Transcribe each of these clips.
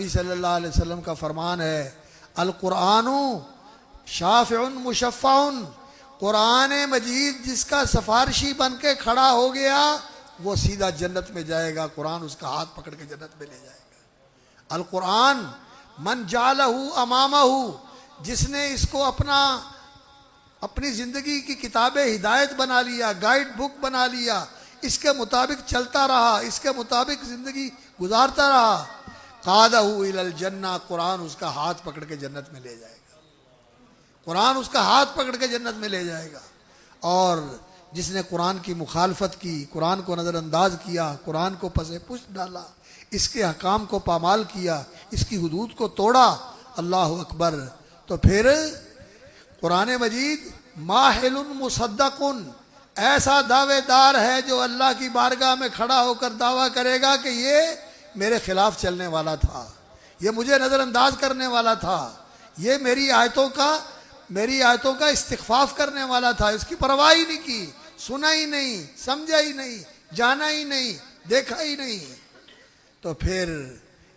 नबी सल्लल्लाहु अलैहि वसल्लम का फरमान है, अल कुरानु शाफिउन मुशफ़्फ़ाउन, कुरान मजीद जिसका सिफारिशी बन के खड़ा हो गया वो सीधा जन्नत में जाएगा। कुरान उसका हाथ पकड़ के जन्नत में ले जाएगा। अल कुरान मन जालहू अमामहू, जिसने इसको अपनी ज़िंदगी की किताब हिदायत बना लिया, गाइड बुक बना लिया, इसके मुताबिक चलता रहा, इसके मुताबिक ज़िंदगी गुजारता रहा, क़ादहू इलल जन्ना, कुरान उसका हाथ पकड़ के जन्नत में ले जाएगा। कुरान उसका हाथ पकड़ के जन्नत में ले जाएगा। और जिसने कुरान की मुखालफत की, कुरान को नज़रअंदाज किया, कुरान को पसे पुष्ट डाला, इसके हकाम को पामाल किया, इसकी हुदूद को तोड़ा, अल्लाह अकबर, तो फिर कुरान मजीद माहिलुन मुसद्दकुन, ऐसा दावेदार है जो अल्लाह की बारगाह में खड़ा होकर दावा करेगा कि ये मेरे खिलाफ चलने वाला था, ये मुझे नज़रअंदाज करने वाला था, ये मेरी आयतों का इस्तिग़फ़ाफ़ करने वाला था, इसकी परवाह ही नहीं की, सुना ही नहीं, समझा ही नहीं, जाना ही नहीं, देखा ही नहीं। तो फिर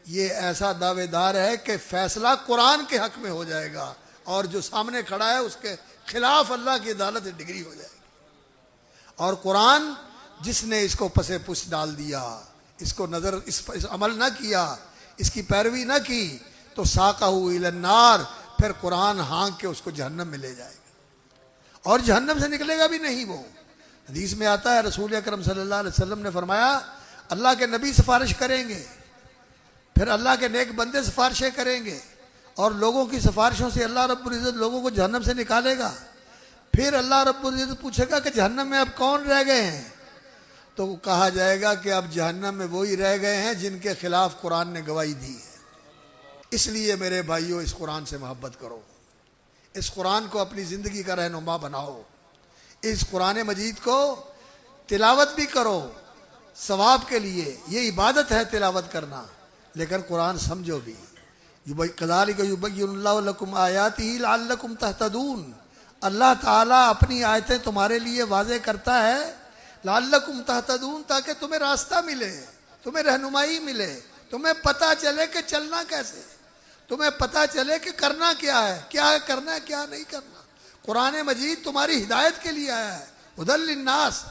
ये ऐसा दावेदार है कि फैसला कुरान के हक में हो जाएगा और जो सामने खड़ा है उसके खिलाफ अल्लाह की अदालत डिग्री हो जाएगी। और कुरान जिसने इसको पसे पुश डाल दिया, इसको इस अमल न किया, इसकी पैरवी न की, तो साक़हू इलन्नार, फिर कुरान हाँक के उसको जहन्नम में ले जाएगा और जहन्नम से निकलेगा भी नहीं वो। हदीस में आता है, रसूल अकरम सल्लल्लाहु अलैहि वसल्लम ने फरमाया, अल्लाह के नबी सिफारिश करेंगे, फिर अल्लाह के नेक बंदे सिफारिशें करेंगे और लोगों की सिफारिशों से अल्लाह रब्बुल इज़्ज़त लोगों को जहन्नम से निकालेगा। फिर अल्लाह रब्बुल इज़्ज़त पूछेगा कि जहन्नम में अब कौन रह गए हैं? तो कहा जाएगा कि अब जहन्नम में वही रह गए हैं जिनके खिलाफ कुरान ने गवाही दी है। इसलिए मेरे भाइयों, इस कुरान से मोहब्बत करो, इस कुरान को अपनी ज़िंदगी का रहनुमा बनाओ, इस कुरान मजीद को तिलावत भी करो सवाब के लिए, ये इबादत है तिलावत करना, लेकिन कुरान समझो भी। कज़ालिक युबय्यिनुल्लाहु लकुम आयातिही लअल्लकुम तहतदून, अल्लाह ताला अपनी आयतें तुम्हारे लिए वाज़े करता है, लअल्लकुम तहतदून, ताकि तुम्हें रास्ता मिले, तुम्हें रहनुमाई मिले, तुम्हें पता चले कि चलना कैसे, तुम्हें पता चले कि करना क्या है, क्या करना है, क्या नहीं करना। कुरान मजीद तुम्हारी हिदायत के लिए आया है, हुदल लिन्नास,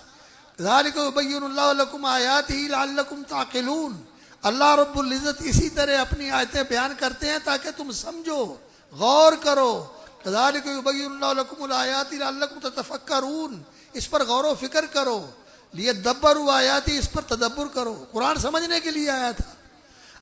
ज़ालिक युबय्यिनुल्लाहु लकुम आयातिही लअल्लकुम ताक़िलून। अल्लाह रब्बुल इज़्ज़त इसी तरह अपनी आयतें बयान करते हैं ताकि तुम समझो, गौर करो। ज़ालिक युबय्यिनुल्लाहु लकुमुल आयाति लअल्लकुम ततफ़क्करून, इस पर गौर व फिक्र करो, लियदब्बरू आयाति, इस पर तदब्बुर करो। कुरान समझने के लिए आया था,